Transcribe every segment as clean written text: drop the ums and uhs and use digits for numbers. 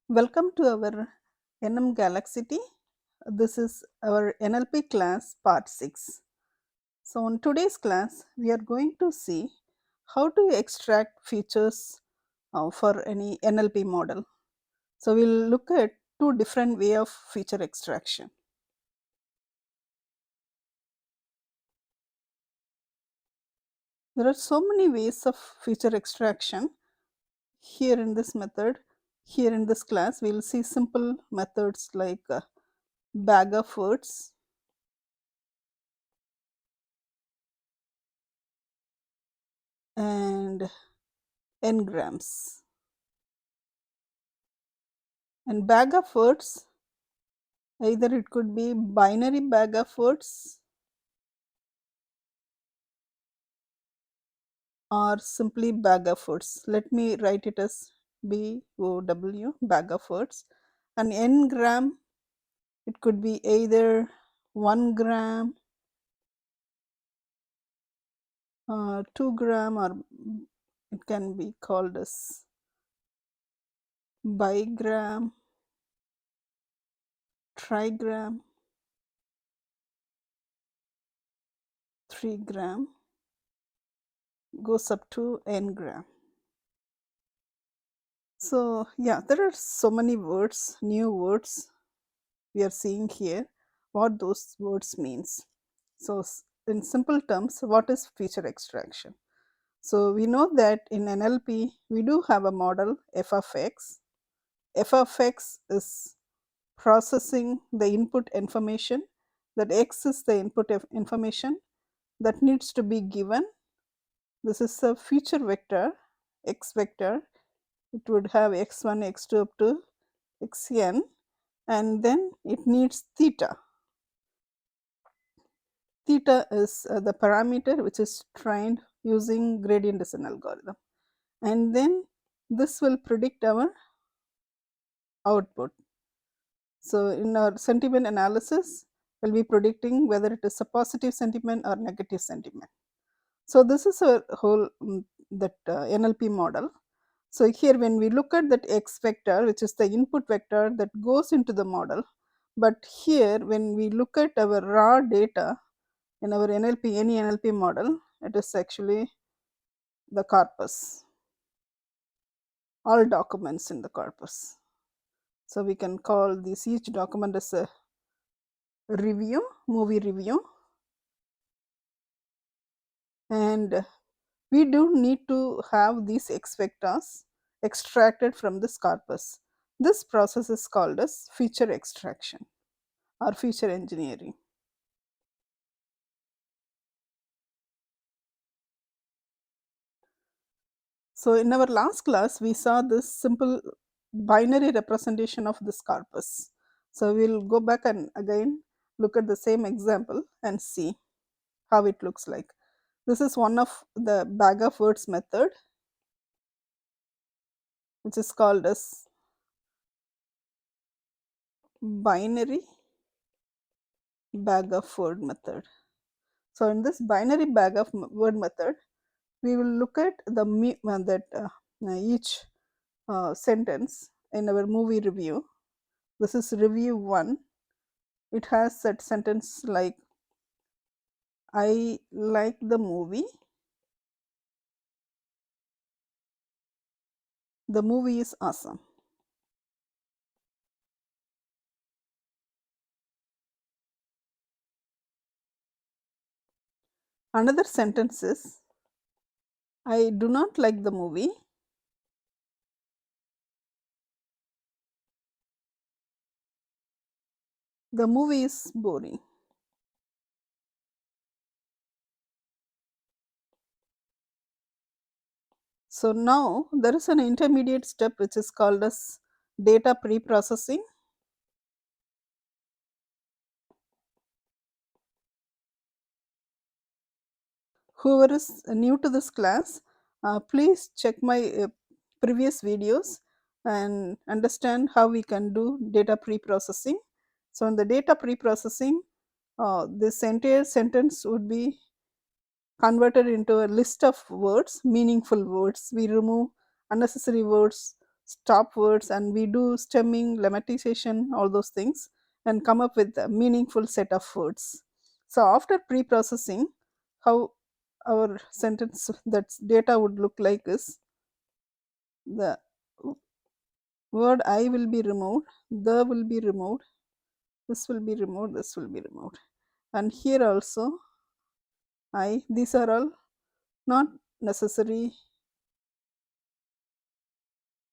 Welcome to our NM Galaxy. This is our NLP class part 6. So, in today's class, we are going to see how to extract features for any NLP model. So, we will look at two different way of feature extraction. There are so many ways of feature extraction. Here in this method, here in this class, we will see simple methods like bag of words, and NGrams. And bag of words, either it could be binary bag of words or simply bag of words. Let me write it as BOW, bag of words. And NGram, it could be either 1 gram, 2 gram, or it can be called as bigram, trigram, 3 gram, goes up to N gram. So, yeah, there are so many words, new words we are seeing here, what those words means. So, in simple terms, what is feature extraction? So, we know that in NLP, we do have a model f of x. F of x is processing the input information, that x is the input of information that needs to be given. This is a feature vector, x vector. It would have x1, x2 up to xn, and then it needs theta. Theta is the parameter which is trained using gradient descent algorithm, and then this will predict our output. So, in our sentiment analysis, we will be predicting whether it is a positive sentiment or negative sentiment. So, this is a whole that NLP model. So, here when we look at that x vector, which is the input vector that goes into the model, but here when we look at our raw data in our NLP, any NLP model, it is actually the corpus, all documents in the corpus. So, we can call this each document as a review, movie review, and we do need to have these x vectors extracted from this corpus. This process is called as feature extraction or feature engineering. So, in our last class, we saw this simple binary representation of this corpus. So, we will go back and again look at the same example and see how it looks like. This is one of the bag of words method, which is called as binary bag of word method. So, in this binary bag of word method, we will look at each sentence in our movie review. This is review 1. It has that sentence like, I like the movie. The movie is awesome. Another sentence is, I do not like the movie. The movie is boring. So, now there is an intermediate step which is called as data pre-processing. Whoever is new to this class, please check my previous videos and understand how we can do data pre-processing. So, in the data pre-processing, this entire sentence would be converted into a list of words, meaningful words. We remove unnecessary words stop words, and we do stemming, lemmatization, all those things, and come up with a meaningful set of words. So after pre-processing, how our sentence that data would look like is the word I will be removed, the will be removed, this will be removed, this will be removed, and here also I, these are all not necessary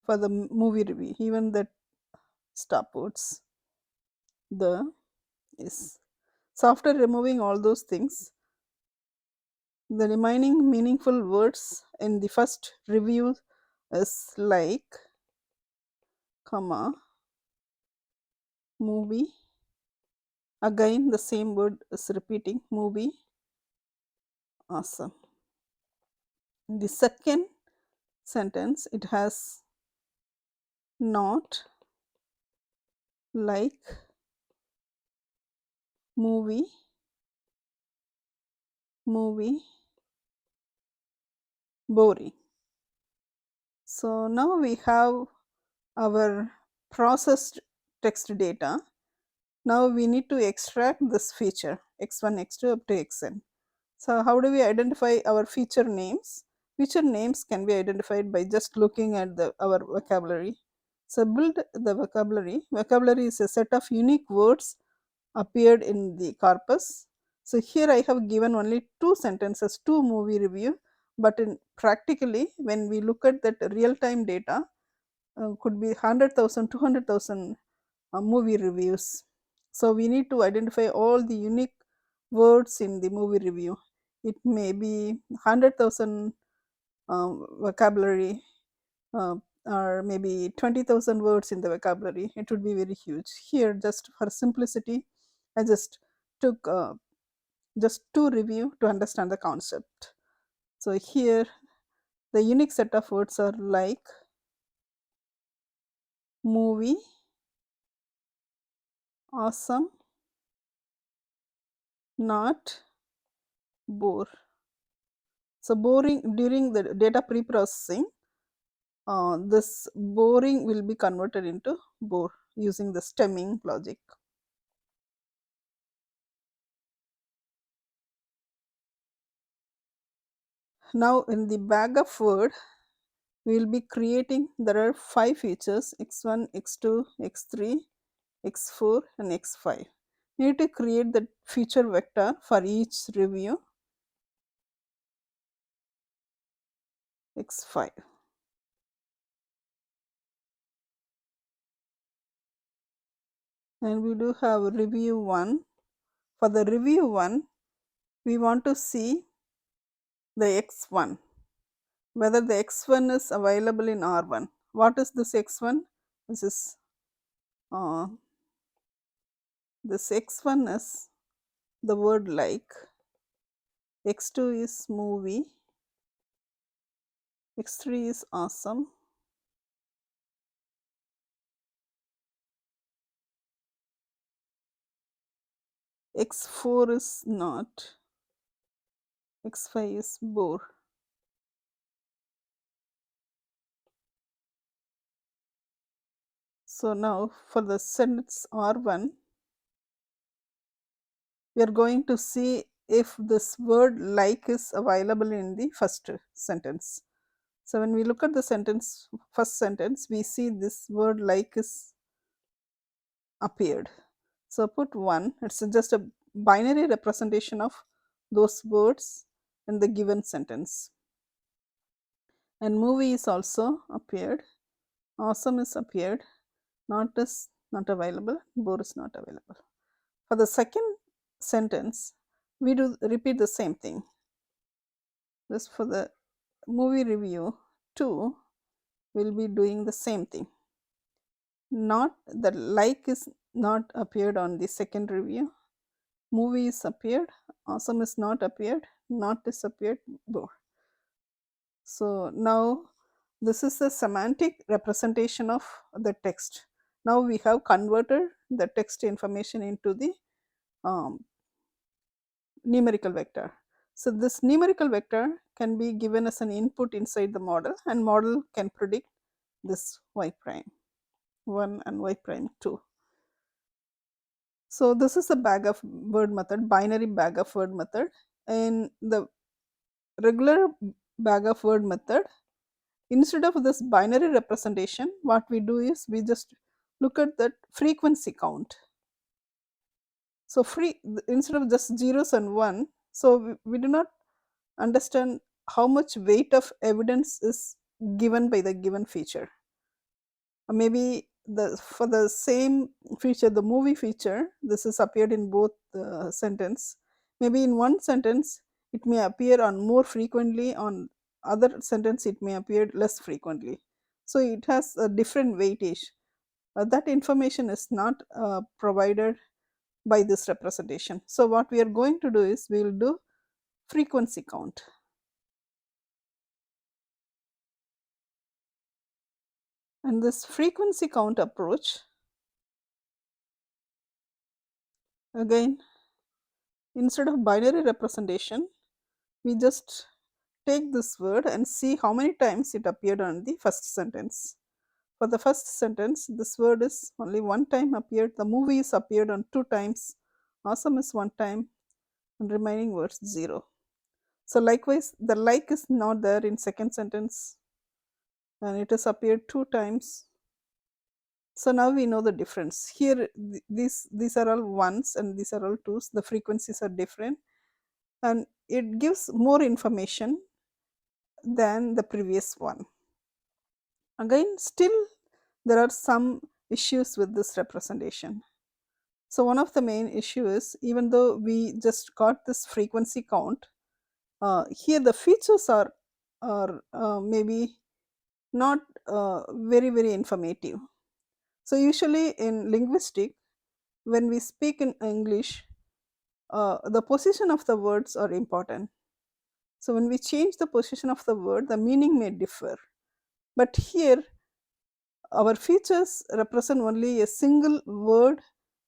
for the movie review, even that stop words, the is. So after removing all those things, the remaining meaningful words in the first review is like, comma, movie. Again, the same word is repeating, movie, awesome. In the second sentence, it has not like movie, movie, boring. So now we have our processed text data. Now we need to extract this feature x1, x2 up to xn. So how do we identify our feature names? Feature names can be identified by just looking at our vocabulary. So build the vocabulary. Vocabulary is a set of unique words appeared in the corpus. So here I have given only 2 sentences, 2 movie review, but in practically when we look at that real time data, could be 100,000, 200,000 movie reviews. So we need to identify all the unique words in the movie review. It may be 100,000 vocabulary, uh, or maybe 20,000 words in the vocabulary. It would be very huge. Here, just for simplicity, I just took just 2 review to understand the concept. So here, the unique set of words are like, movie, awesome, not, bore. So boring, during the data pre-processing, this boring will be converted into bore using the stemming logic. Now in the bag of word, we will be creating, there are 5 features, x1, x2, x3, x4 and x5. We need to create the feature vector for each review, x5. And we do have review 1. For the review 1, we want to see the x1, whether the x1 is available in R1. What is this x1? This is this x1 is the word like, x2 is movie, x3 is awesome, x4 is not, x5 is bore. So now for the sentence R1, we are going to see if this word like is available in the first sentence. So when we look at the sentence, first sentence, we see this word like is appeared. So put 1, it's just a binary representation of those words in the given sentence. And movie is also appeared, awesome is appeared, not is not available, bore is not available. For the second sentence, we do repeat the same thing. Just for the movie review 2, we'll be doing the same thing. Not the like is not appeared on the second review, movie is appeared, awesome is not appeared, not disappeared, bore. So now this is the semantic representation of the text. Now we have converted the text information into the numerical vector. So this numerical vector can be given as an input inside the model, and model can predict this y prime 1 and y prime 2. So this is a bag of word method, binary bag of word method. In the regular bag of word method, instead of this binary representation, what we do is we just look at that frequency count. So instead of just zeros and one, so we do not understand how much weight of evidence is given by the given feature. Maybe for the same feature, the movie feature, this is appeared in both sentence. Maybe in one sentence it may appear on more frequently, on other sentence it may appear less frequently. So it has a different weightage. That information is not provided by this representation. So what we are going to do is we will do frequency count. And this frequency count approach, again, instead of binary representation, we just take this word and see how many times it appeared on the first sentence. For the first sentence, this word is only one time appeared, the movie is appeared on 2 times, awesome is 1 time, and remaining words 0. So likewise, the like is not there in second sentence, and it has appeared 2 times. So now we know the difference. Here, these are all ones and these are all twos. The frequencies are different, and it gives more information than the previous one. Again, still there are some issues with this representation. So one of the main issue is, even though we just got this frequency count, here the features are maybe not very informative. So usually in linguistic, when we speak in English, the position of the words are important. So when we change the position of the word, the meaning may differ. But here, our features represent only a single word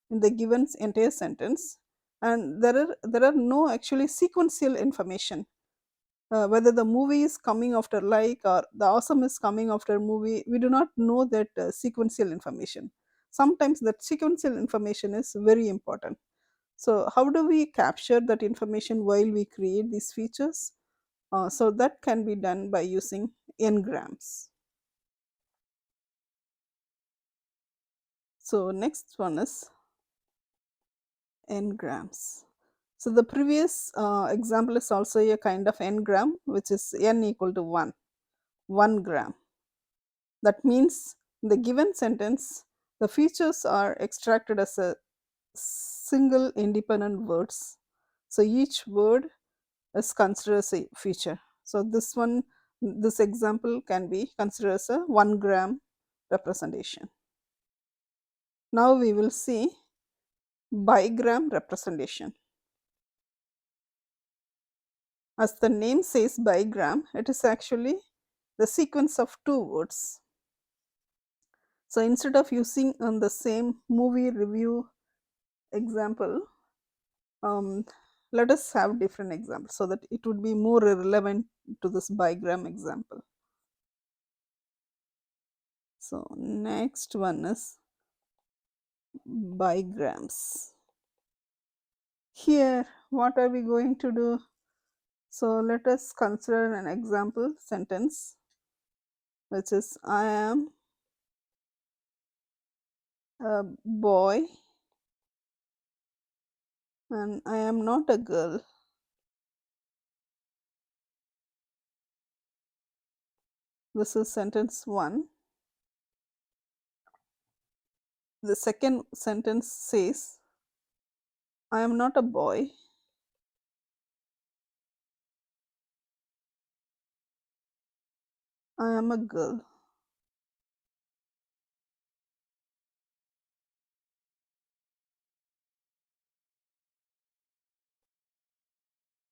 in the given entire sentence, and there are no actually sequential information. Whether the movie is coming after like or the awesome is coming after movie, we do not know that sequential information. Sometimes that sequential information is very important. So how do we capture that information while we create these features? So that can be done by using NGrams. So next one is NGrams. So the previous example is also a kind of NGram, which is n equal to 1 gram. That means in the given sentence, the features are extracted as a single independent words. So each word is considered as a feature. So this example can be considered as a 1 gram representation. Now we will see bigram representation. As the name says, bigram, it is actually the sequence of 2 words. So instead of using on the same movie review example, let us have different examples so that it would be more relevant to this bigram example. So next one is bigrams. Here, what are we going to do? So let us consider an example sentence, which is, I am a boy and I am not a girl. This is sentence 1. The second sentence says, I am not a boy, I am a girl.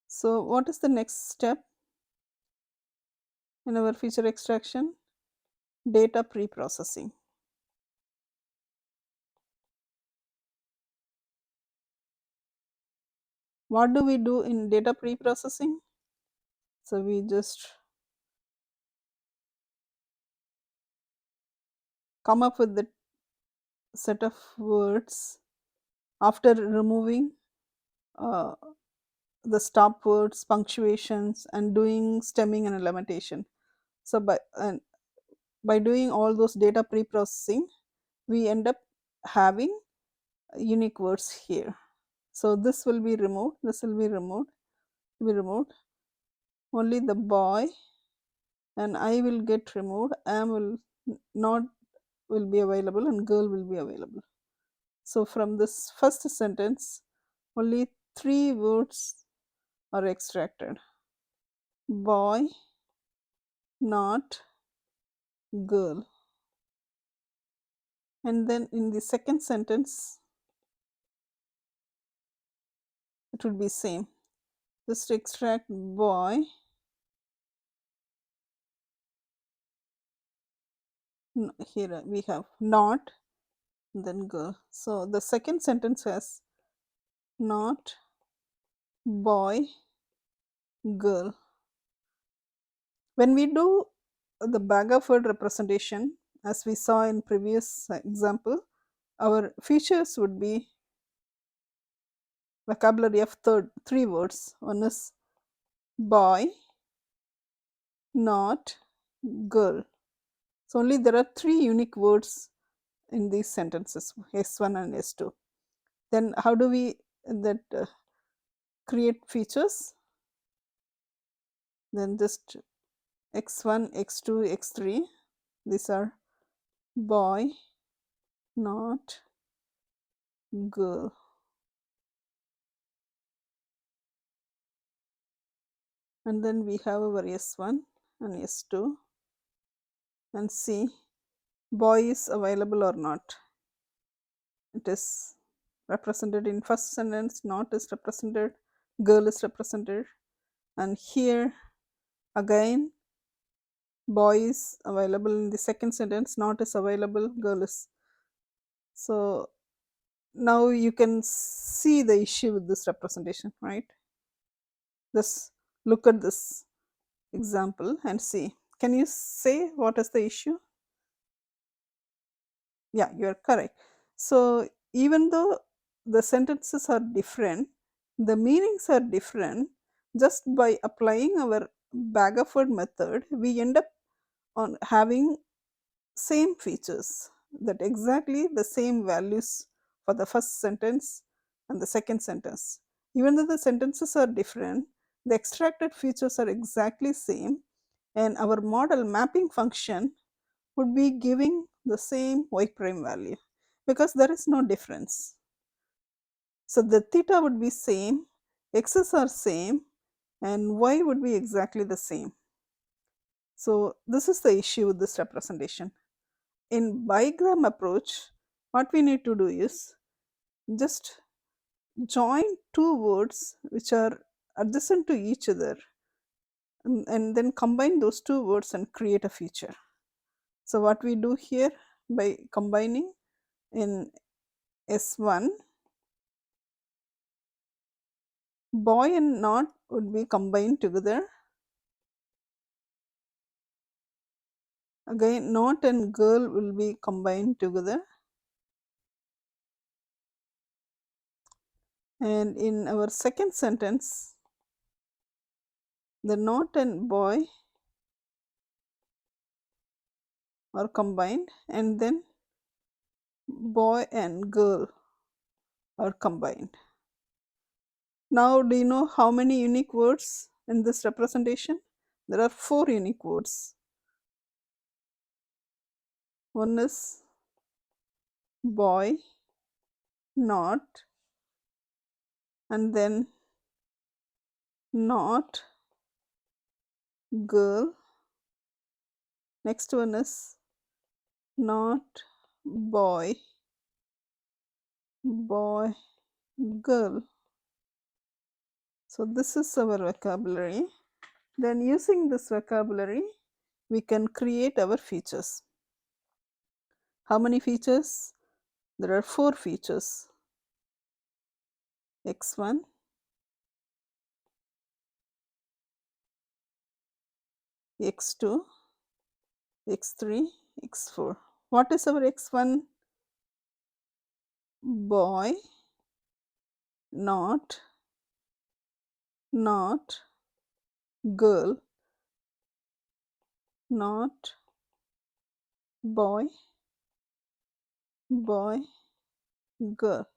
So what is the next step in our feature extraction? Data pre-processing. What do we do in data pre-processing? So we just come up with the set of words after removing uh, the stop words, punctuations, and doing stemming and limitation. So by doing all those data pre-processing, we end up having unique words here. So this will be removed, this will be removed, only the boy and I will get removed, am will not will be available, and girl will be available. So from this first sentence, only 3 words are extracted: boy, not, girl. And then in the second sentence, it would be same. Just extract boy, here we have not, then girl. So the second sentence has not, boy, girl. When we do the bag of word representation, as we saw in previous example, our features would be vocabulary of 3 words. One is boy, not, girl. So only there are 3 unique words in these sentences, S1 and S2. Then how do we create features? Then just X1, X2, X3, these are boy, not, girl. And then we have our S1 and S2, and see boy is available or not. It is represented in first sentence, not is represented, girl is represented, and here again boy is available in the second sentence, not is available, girl is. So now you can see the issue with this representation, right? Just look at this example and see. Can you say what is the issue? Yeah, you are correct. So even though the sentences are different, the meanings are different, just by applying our bag of word method, we end up on having same features, that exactly the same values for the first sentence and the second sentence. Even though the sentences are different, the extracted features are exactly same, and our model mapping function would be giving the same y prime value because there is no difference. So the theta would be same, x's are same, and y would be exactly the same. So this is the issue with this representation. In bigram approach, what we need to do is just join 2 words which are adjacent to each other, and then combine those 2 words and create a feature. So what we do here, by combining in S1, boy and not would be combined together. Again, not and girl will be combined together. And in our second sentence, the not and boy are combined, and then boy and girl are combined. Now, do you know how many unique words in this representation? There are 4 unique words. One is boy, not, and then not, girl. Next one is not, boy, boy, girl. So this is our vocabulary. Then using this vocabulary, we can create our features. How many features? There are 4 features: x1, x2, x3, x4. What is our x1? Boy, not girl, not boy, girl.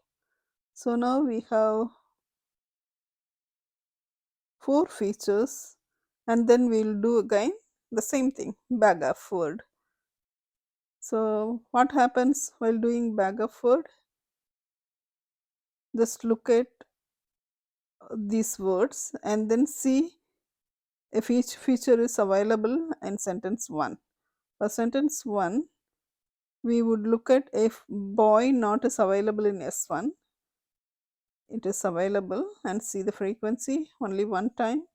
So now we have 4 features, and then we'll do again the same thing, bag of word. So what happens while doing bag of word? Just look at these words and then see if each feature is available in sentence 1. For sentence 1, we would look at if boy not is available in S1, it is available, and see the frequency only one time.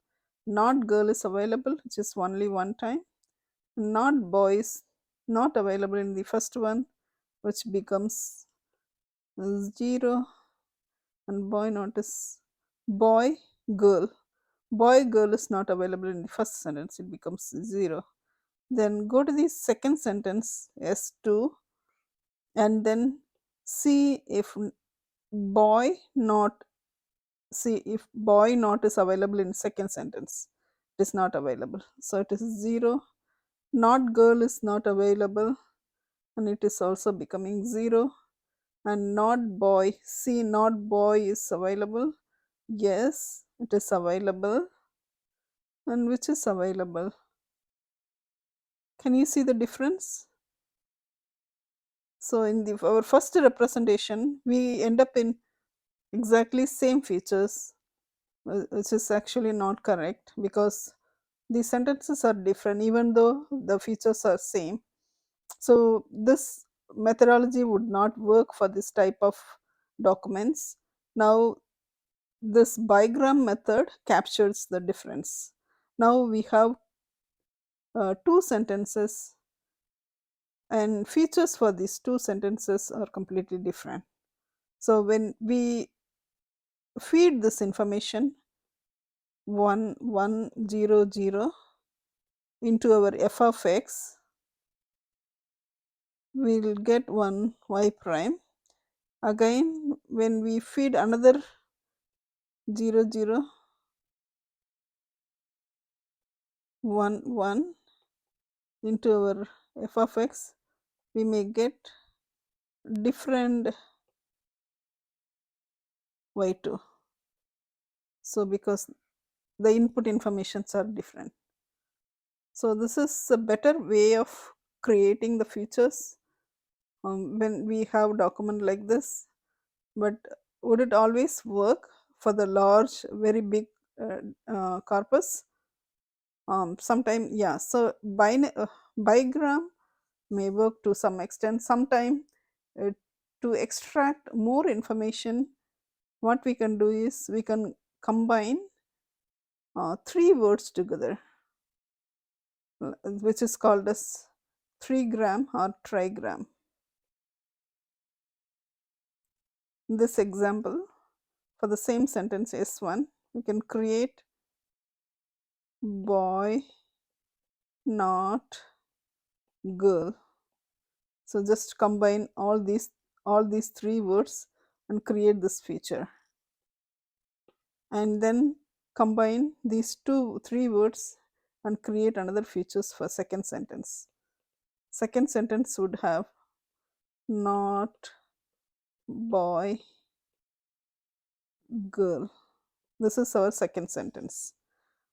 Not girl is available, which is only one time. Not boy is not available in the first one, which becomes 0, and boy not is boy girl. Boy girl is not available in the first sentence, it becomes 0. Then go to the second sentence, S2, and then see if boy not is available in second sentence. It is not available, so it is 0. Not girl is not available, and it is also becoming 0. And not boy, see, not boy is available, yes, it is available. And which is available? Can you see the difference? So in our first representation, we end up in exactly same features, which is actually not correct, because the sentences are different even though the features are same. So this methodology would not work for this type of documents. Now this bigram method captures the difference. Now we have 2 sentences, and features for these 2 sentences are completely different. So when we feed this information 1 1 0 0 into our f of x, we will get 1 y prime. Again, when we feed another 0 0 1 1 into our f of x, we may get different y2. So because the input informations are different. So this is a better way of creating the features when we have document like this. But would it always work for the large, very big corpus? Sometime, yeah. So bigram may work to some extent. Sometime to extract more information, what we can do is we can combine 3 words together, which is called as 3-gram or trigram. In this example, for the same sentence S1, we can create boy, not girl. So just combine all these 3 words and create this feature, and then combine these 3 words and create another features for second sentence. Second sentence would have not boy, girl. This is our second sentence.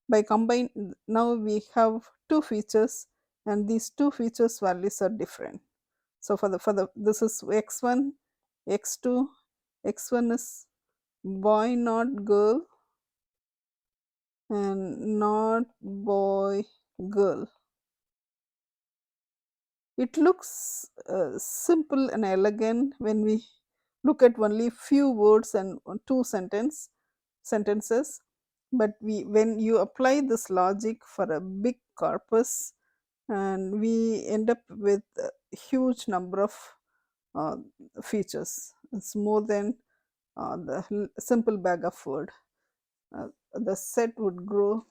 By combine, now we have 2 features, and these 2 features values are different. So for the this is x1, x2. X1 is boy not girl, and not boy girl. It looks simple and elegant when we look at only few words and 2 sentences, but when you apply this logic for a big corpus, and we end up with a huge number of uh, features. It's more than the simple bag of word. The set would grow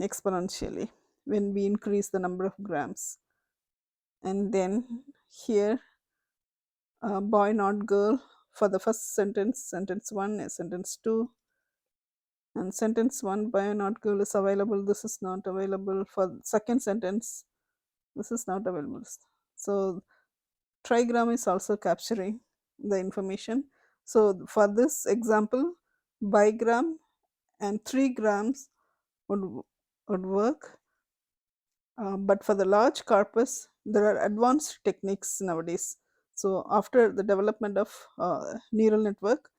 exponentially when we increase the number of grams. and then here boy not girl for the first sentence, sentence 1 is sentence 2, and sentence 1 boy not girl is available, this is not available. For second sentence, this is not available. So trigram is also capturing the information. So for this example, bigram and 3 grams would work. But for the large corpus, there are advanced techniques nowadays. So after the development of neural network,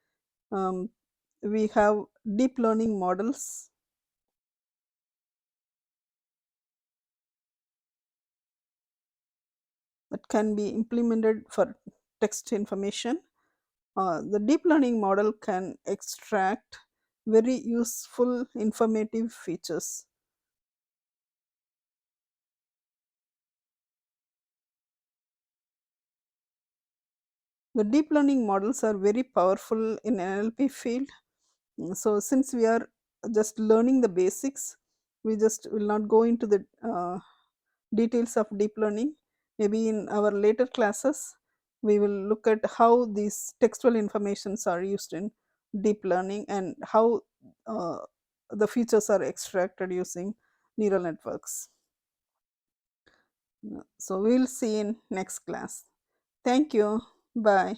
um, we have deep learning models that can be implemented for text information. The deep learning model can extract very useful informative features. The deep learning models are very powerful in NLP field. So since we are just learning the basics, we just will not go into the details of deep learning. Maybe in our later classes, we will look at how these textual informations are used in deep learning and how uh, the features are extracted using neural networks. So we will see in next class. Thank you. Bye.